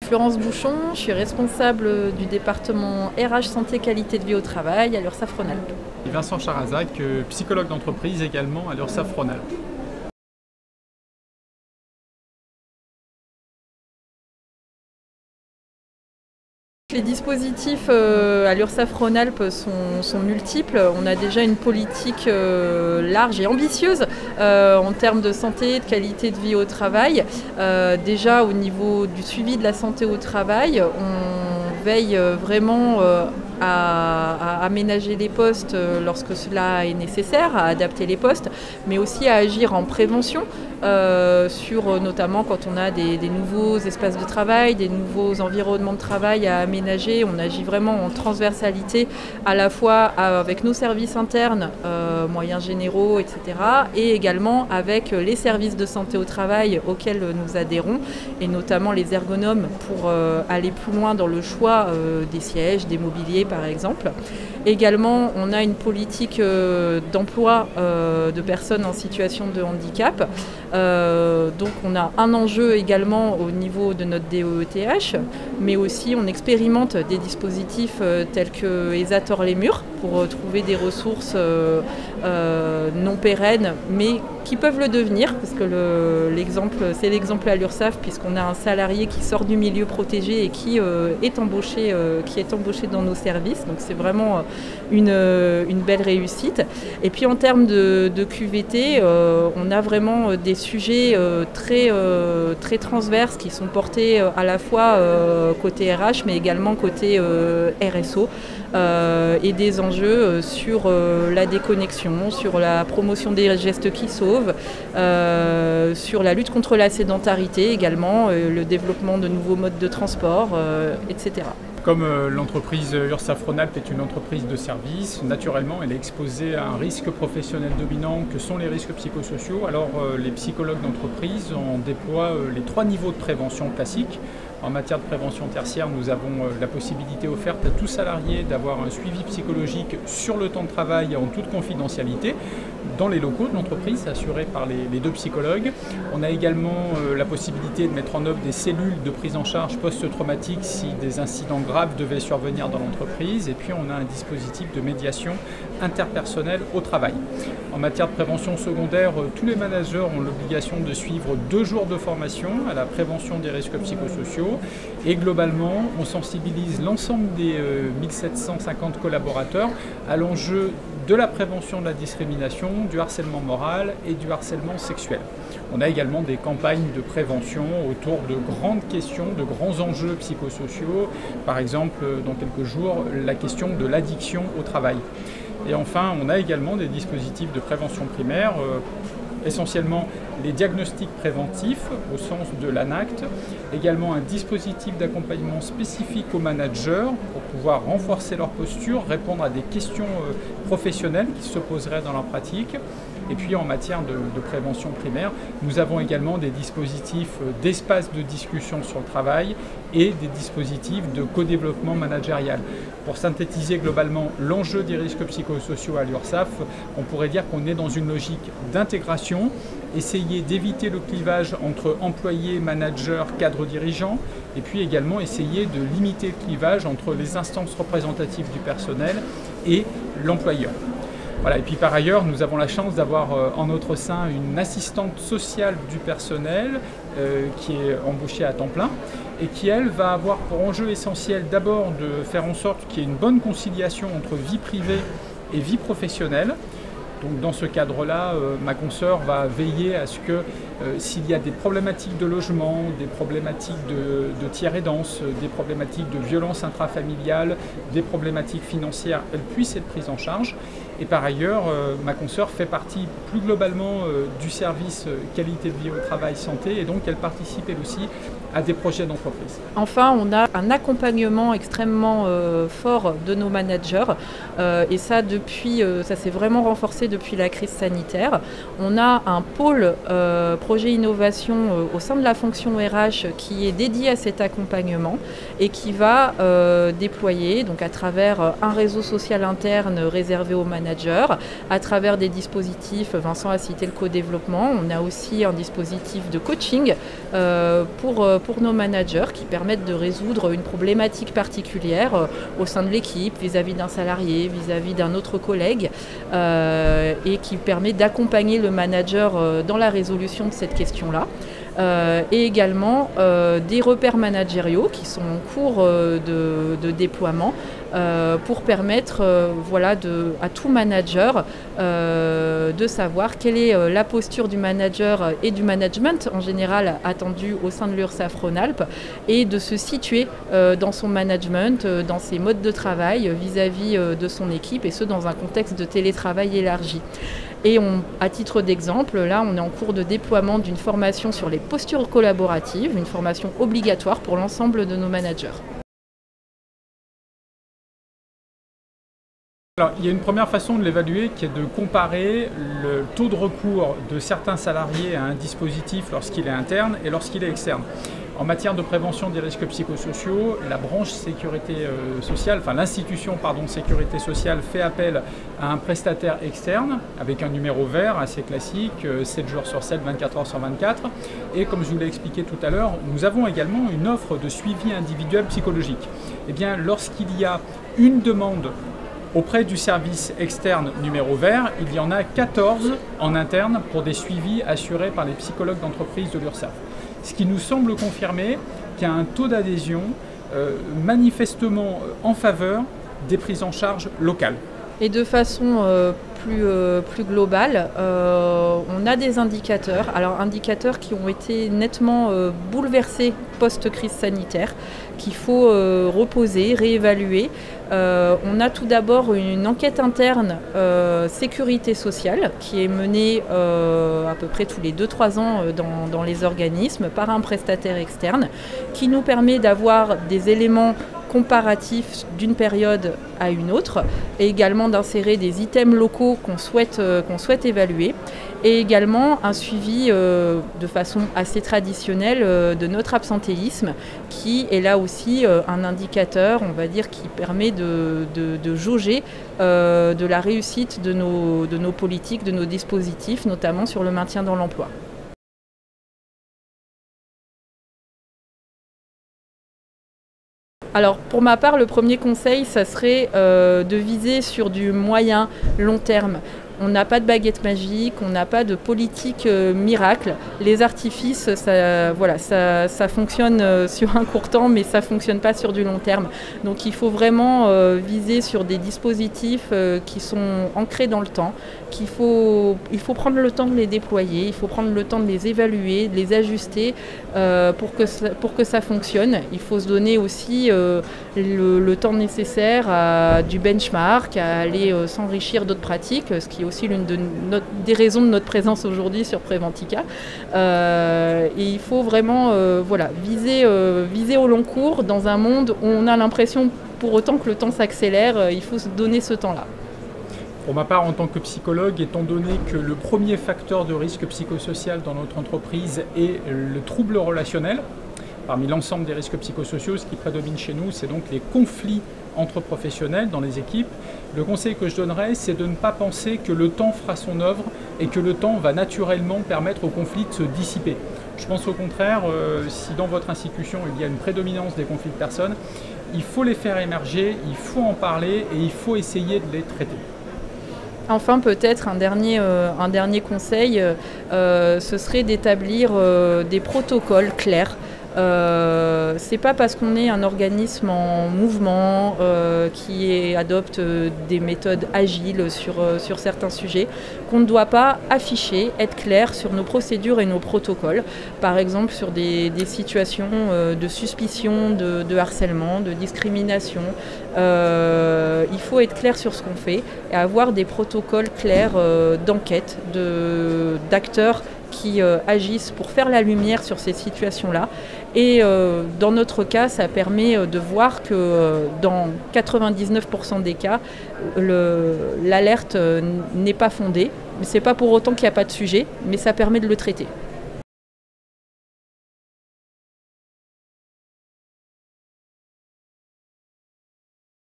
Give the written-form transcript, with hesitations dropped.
Florence Bouchon, je suis responsable du département RH Santé Qualité de vie au travail à l'URSSAF Rhône-Alpes. Vincent Charazac, psychologue d'entreprise également à l'URSSAF Rhône-Alpes. Les dispositifs à l'URSSAF Rhône-Alpes sont multiples. On a déjà une politique large et ambitieuse en termes de santé, de qualité de vie au travail. Déjà au niveau du suivi de la santé au travail, on veille vraiment à aménager les postes lorsque cela est nécessaire, à adapter les postes, mais aussi à agir en prévention sur notamment quand on a des nouveaux espaces de travail, des nouveaux environnements de travail à aménager. On agit vraiment en transversalité à la fois avec nos services internes, moyens généraux, etc. et également avec les services de santé au travail auxquels nous adhérons et notamment les ergonomes pour aller plus loin dans le choix des sièges, des mobiliers par exemple. Également, on a une politique d'emploi de personnes en situation de handicap. Donc on a un enjeu également au niveau de notre DOETH, mais aussi on expérimente des dispositifs tels que ESATOR les murs pour trouver des ressources non pérennes, mais qui peuvent le devenir, parce que c'est l'exemple à l'URSSAF, puisqu'on a un salarié qui sort du milieu protégé et qui est embauché dans nos services. Donc c'est vraiment une belle réussite. Et puis en termes de QVT, on a vraiment des sujets très transverses qui sont portés à la fois côté RH, mais également côté RSO. Et des enjeux sur la déconnexion, sur la promotion des gestes qui sauvent, sur la lutte contre la sédentarité également, le développement de nouveaux modes de transport, etc. Comme l'entreprise URSSAF Rhône-Alpes est une entreprise de service, naturellement elle est exposée à un risque professionnel dominant que sont les risques psychosociaux. Alors les psychologues d'entreprise en déploient les 3 niveaux de prévention classiques. En matière de prévention tertiaire, nous avons la possibilité offerte à tout salarié d'avoir un suivi psychologique sur le temps de travail en toute confidentialité dans les locaux de l'entreprise, assuré par les 2 psychologues. On a également la possibilité de mettre en œuvre des cellules de prise en charge post-traumatique si des incidents graves devaient survenir dans l'entreprise. Et puis on a un dispositif de médiation interpersonnelle au travail. En matière de prévention secondaire, tous les managers ont l'obligation de suivre 2 jours de formation à la prévention des risques psychosociaux. Et globalement, on sensibilise l'ensemble des 1750 collaborateurs à l'enjeu de la prévention de la discrimination, du harcèlement moral et du harcèlement sexuel. On a également des campagnes de prévention autour de grandes questions, de grands enjeux psychosociaux. Par exemple, dans quelques jours, la question de l'addiction au travail. Et enfin, on a également des dispositifs de prévention primaire, essentiellement les diagnostics préventifs au sens de l'ANACT, également un dispositif d'accompagnement spécifique aux managers pour pouvoir renforcer leur posture, répondre à des questions professionnelles qui se poseraient dans leur pratique. Et puis en matière de prévention primaire, nous avons également des dispositifs d'espace de discussion sur le travail et des dispositifs de co-développement managérial. Pour synthétiser globalement l'enjeu des risques psychosociaux à l'URSSAF, on pourrait dire qu'on est dans une logique d'intégration, essayer d'éviter le clivage entre employés, managers, cadres dirigeants, et puis également essayer de limiter le clivage entre les instances représentatives du personnel et l'employeur. Voilà. Et puis par ailleurs, nous avons la chance d'avoir en notre sein une assistante sociale du personnel qui est embauchée à temps plein et qui, elle, va avoir pour enjeu essentiel d'abord de faire en sorte qu'il y ait une bonne conciliation entre vie privée et vie professionnelle. Donc dans ce cadre-là, ma consoeur va veiller à ce que s'il y a des problématiques de logement, des problématiques de tiers aidance, des problématiques de violence intrafamiliale, des problématiques financières, elles puissent être prises en charge. Et par ailleurs, ma consoeur fait partie plus globalement du service qualité de vie au travail santé et donc elle participe elle aussi à des projets d'entreprise. Enfin, on a un accompagnement extrêmement fort de nos managers et ça s'est vraiment renforcé depuis la crise sanitaire. On a un pôle projet innovation au sein de la fonction RH qui est dédié à cet accompagnement et qui va déployer donc à travers un réseau social interne réservé aux managers, à travers des dispositifs, Vincent a cité le co-développement, on a aussi un dispositif de coaching pour pour nos managers qui permettent de résoudre une problématique particulière au sein de l'équipe, vis-à-vis d'un salarié, vis-à-vis d'un autre collègue, et qui permet d'accompagner le manager dans la résolution de cette question-là. Et également des repères managériaux qui sont en cours de déploiement pour permettre à tout manager de savoir quelle est la posture du manager et du management en général attendu au sein de l'URSSAF Rhône-Alpes et de se situer dans son management, dans ses modes de travail vis-à-vis de son équipe et ce dans un contexte de télétravail élargi. Et à titre d'exemple, là, on est en cours de déploiement d'une formation sur les postures collaboratives, une formation obligatoire pour l'ensemble de nos managers. Alors, il y a une première façon de l'évaluer qui est de comparer le taux de recours de certains salariés à un dispositif lorsqu'il est interne et lorsqu'il est externe. En matière de prévention des risques psychosociaux, la branche sécurité sociale, enfin l'institution sécurité sociale fait appel à un prestataire externe avec un numéro vert assez classique, 7 jours sur 7, 24 heures sur 24. Et comme je vous l'ai expliqué tout à l'heure, nous avons également une offre de suivi individuel psychologique. Eh bien, lorsqu'il y a une demande auprès du service externe numéro vert, il y en a 14 en interne pour des suivis assurés par les psychologues d'entreprise de l'URSSAF. Ce qui nous semble confirmer qu'il y a un taux d'adhésion manifestement en faveur des prises en charge locales. Et de façon plus globale, on a des indicateurs, alors indicateurs qui ont été nettement bouleversés post-crise sanitaire, qu'il faut reposer, réévaluer. On a tout d'abord une enquête interne sécurité sociale qui est menée à peu près tous les 2-3 ans dans les organismes par un prestataire externe qui nous permet d'avoir des éléments comparatifs d'une période à une autre et également d'insérer des items locaux qu'on souhaite évaluer et également un suivi de façon assez traditionnelle de notre absentéisme qui est là aussi un indicateur, on va dire, qui permet de jauger de la réussite de nos politiques, de nos dispositifs, notamment sur le maintien dans l'emploi. Alors pour ma part, le premier conseil, ça serait de viser sur du moyen, long terme. On n'a pas de baguette magique, on n'a pas de politique miracle. Les artifices, ça fonctionne sur un court temps, mais ça ne fonctionne pas sur du long terme. Donc il faut vraiment viser sur des dispositifs qui sont ancrés dans le temps, il faut prendre le temps de les déployer, il faut prendre le temps de les évaluer, de les ajuster pour que ça fonctionne. Il faut se donner aussi le temps nécessaire à du benchmark, à aller s'enrichir d'autres pratiques, ce qui est aussi l'une des raisons de notre présence aujourd'hui sur Préventica. Et il faut vraiment viser au long cours dans un monde où on a l'impression pour autant que le temps s'accélère, il faut se donner ce temps-là. Pour ma part, en tant que psychologue, étant donné que le premier facteur de risque psychosocial dans notre entreprise est le trouble relationnel, parmi l'ensemble des risques psychosociaux, ce qui prédomine chez nous, c'est donc les conflits entre professionnels dans les équipes. Le conseil que je donnerais, c'est de ne pas penser que le temps fera son œuvre et que le temps va naturellement permettre aux conflits de se dissiper. Je pense au contraire, si dans votre institution il y a une prédominance des conflits de personnes, il faut les faire émerger, il faut en parler et il faut essayer de les traiter. Enfin, peut-être un dernier conseil, ce serait d'établir des protocoles clairs. C'est pas parce qu'on est un organisme en mouvement qui adopte des méthodes agiles sur certains sujets qu'on ne doit pas afficher, être clair sur nos procédures et nos protocoles. Par exemple sur des situations de suspicion, de harcèlement, de discrimination. Il faut être clair sur ce qu'on fait et avoir des protocoles clairs d'enquête, d'acteurs qui agissent pour faire la lumière sur ces situations-là. Et dans notre cas, ça permet de voir que dans 99% des cas, l'alerte n'est pas fondée. Ce n'est pas pour autant qu'il n'y a pas de sujet, mais ça permet de le traiter.